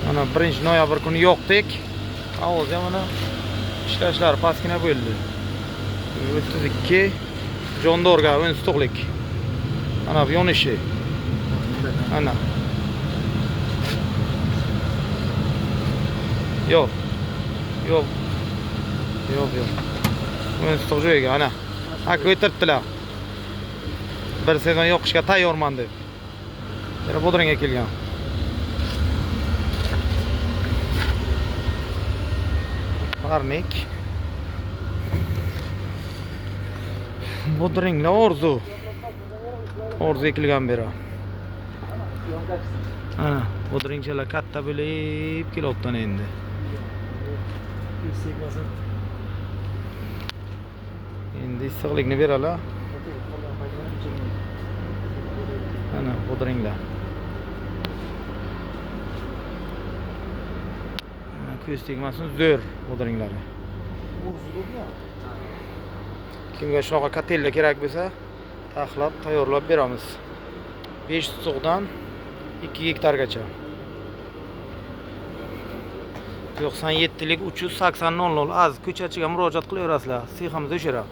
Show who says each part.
Speaker 1: Mana 1-noyabr kuni yo'qdik. Havoz ham mana ishlashlar pastgina bo'ldi. 32 Jondorga 10 stoqlik. Mana bu yonishi. Ana. Yo'q. Yo'q. Yo'q, yo'q. 10 stoq joyiga ana. Hak o'tiribdilar. Bir sezon yo'qishga tayyorman deb. Yana bodringga kelgan. Parnik. Bodringlar orzu. Orzu ekilgan beri. Ana, bodringchalar katta bo'lib kelotdan endi. Endi issiqlikni beralar. Ana, bodringlar. Ko'z tegmasin, zo'r bodringlari. Kimga shunaqa kotella kerak bo'lsa, taxlab tayyorlab beramiz. 5 so'qdan 2 gektargacha. 97lik 380 00 az ko'chachiga murojaat qilaverasizlar. Seximiz o'shara.